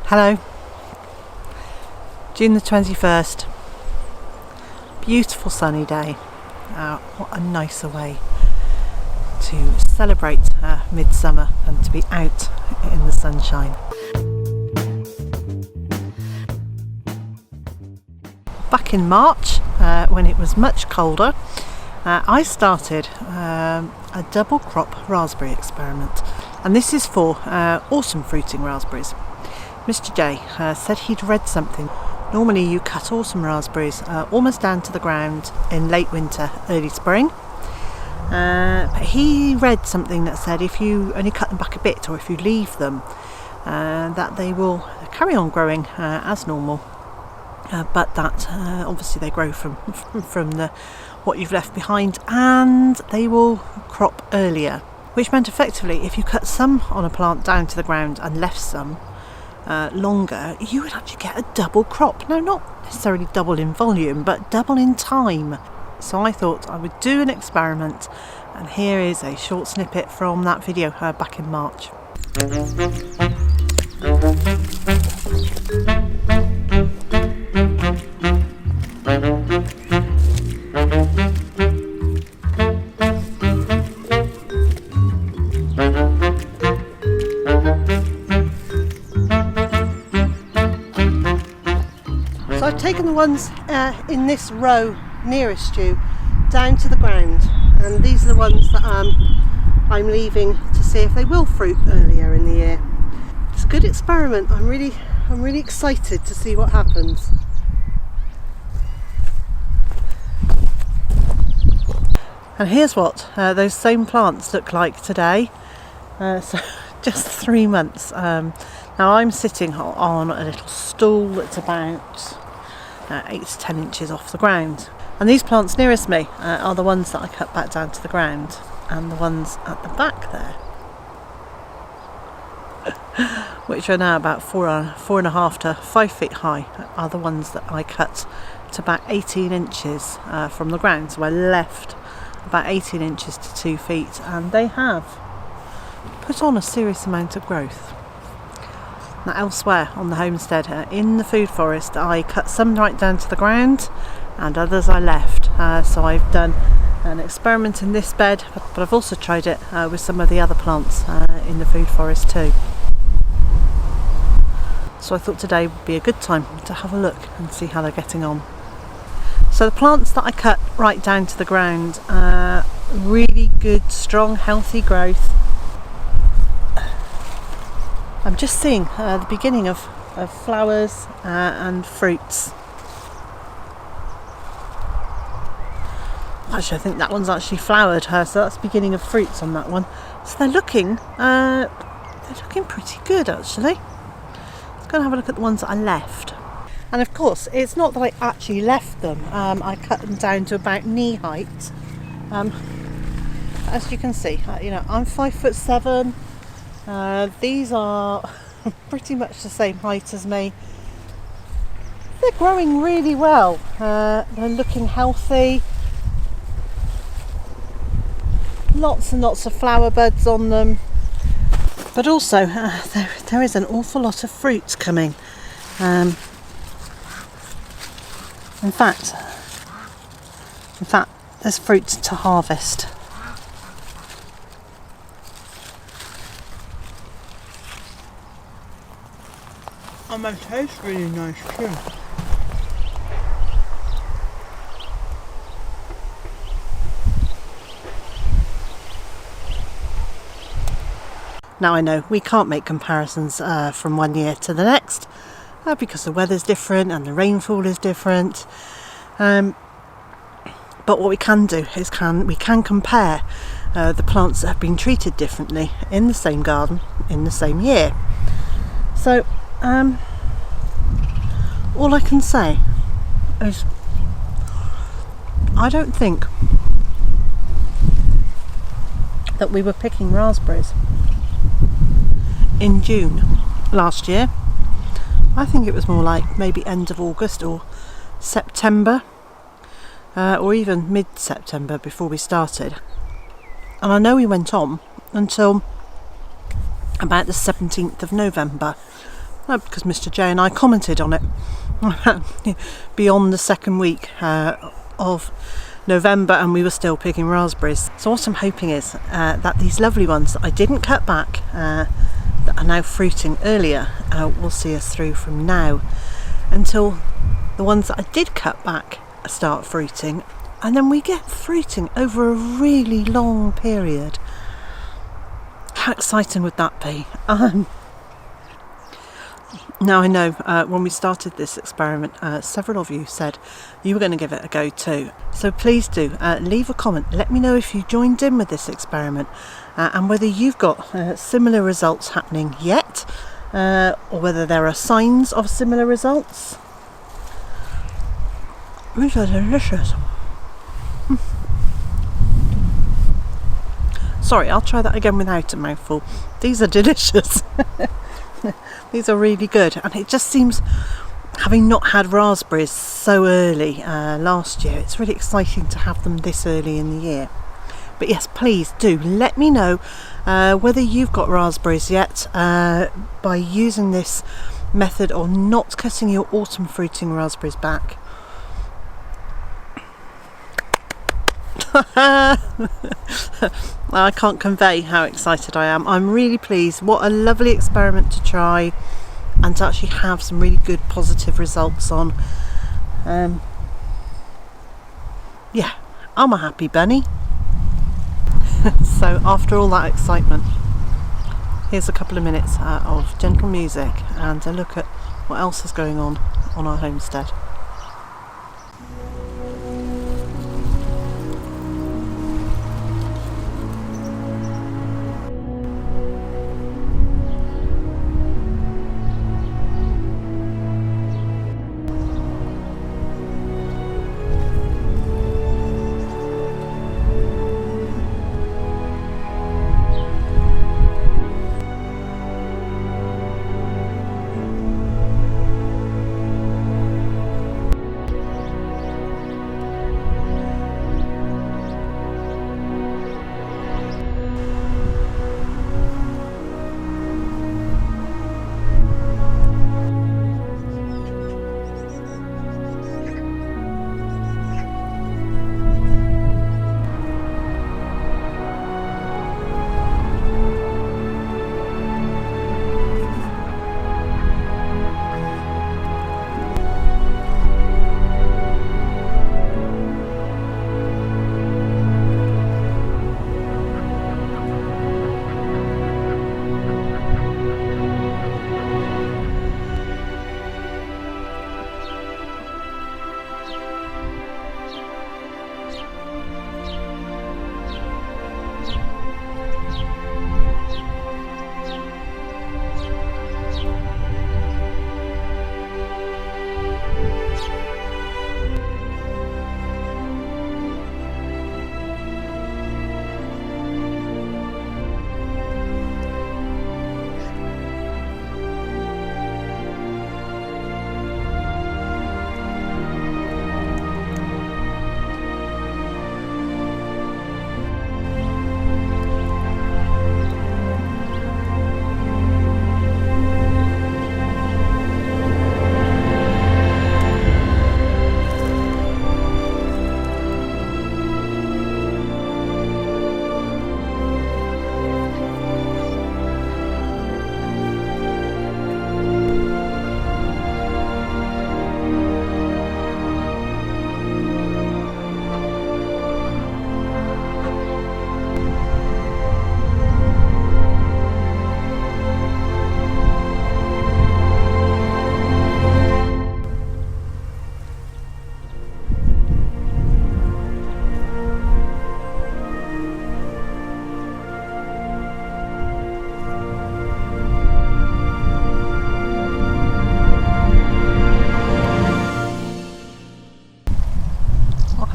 Hello, June the 21st, beautiful sunny day. What a nicer way to celebrate midsummer and to be out in the sunshine. Back in March, when it was much colder, I started a double crop raspberry experiment, and this is for autumn fruiting raspberries. Mr. J said he'd read something. Normally you cut autumn raspberries almost down to the ground in late winter, early spring. But he read something that said if you only cut them back a bit, or if you leave them, that they will carry on growing as normal. But that obviously they grow from what you've left behind, and they will crop earlier. Which meant effectively, if you cut some on a plant down to the ground and left some longer, you would actually get a double crop. No, not necessarily double in volume, but double in time. So I thought I would do an experiment, and here is a short snippet from that video back in March. So I've taken the ones in this row nearest you down to the ground, and these are the ones that I'm leaving to see if they will fruit earlier in the year. It's a good experiment. I'm really excited to see what happens. And here's what those same plants look like today. So just 3 months. Now I'm sitting on a little stool that's about 8 to 10 inches off the ground, and these plants nearest me are the ones that I cut back down to the ground, and the ones at the back there, which are now about 4.5 to 5 feet high, are the ones that I cut to about 18 inches from the ground. So I left about 18 inches to 2 feet, and they have put on a serious amount of growth. Now elsewhere on the homestead, in the food forest, I cut some right down to the ground and others I left. So I've done an experiment in this bed, but I've also tried it with some of the other plants in the food forest too. So I thought today would be a good time to have a look and see how they're getting on. So the plants that I cut right down to the ground, really good, strong, healthy growth. I'm just seeing the beginning of flowers and fruits. Actually, I think that one's actually flowered, so that's the beginning of fruits on that one. So they're looking pretty good actually. Let's go and have a look at the ones that I left. And of course, it's not that I actually left them. I cut them down to about knee height. As you can see, I'm 5'7". These are pretty much the same height as me. They're growing really well. They're looking healthy. Lots and lots of flower buds on them. But also, there is an awful lot of fruit coming. In fact, there's fruit to harvest. And they taste really nice too. Now I know we can't make comparisons from one year to the next because the weather's different and the rainfall is different. But what we can do is we can compare the plants that have been treated differently in the same garden in the same year. So all I can say is I don't think that we were picking raspberries in June last year. I think it was more like maybe end of August or September, or even mid-September before we started. And I know we went on until about the 17th of November because Mr. J and I commented on it beyond the second week of November, and we were still picking raspberries. So what I'm hoping is that these lovely ones that I didn't cut back, that are now fruiting earlier, will see us through from now until the ones that I did cut back start fruiting, and then we get fruiting over a really long period. How exciting would that be? Now I know when we started this experiment, several of you said you were going to give it a go too. So please do leave a comment. Let me know if you joined in with this experiment and whether you've got similar results happening yet, or whether there are signs of similar results. These are delicious. Sorry, I'll try that again without a mouthful. These are delicious. These are really good, and it just seems, having not had raspberries so early last year, it's really exciting to have them this early in the year. But yes, please do let me know whether you've got raspberries yet by using this method, or not cutting your autumn fruiting raspberries back. I can't convey how excited I am. I'm really pleased. What a lovely experiment to try and to actually have some really good positive results on. Yeah, I'm a happy bunny. So after all that excitement, here's a couple of minutes of gentle music and a look at what else is going on our homestead.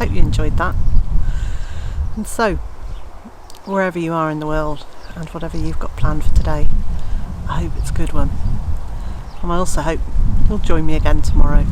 Hope you enjoyed that. And so, wherever you are in the world and whatever you've got planned for today, I hope it's a good one. And I also hope you'll join me again tomorrow.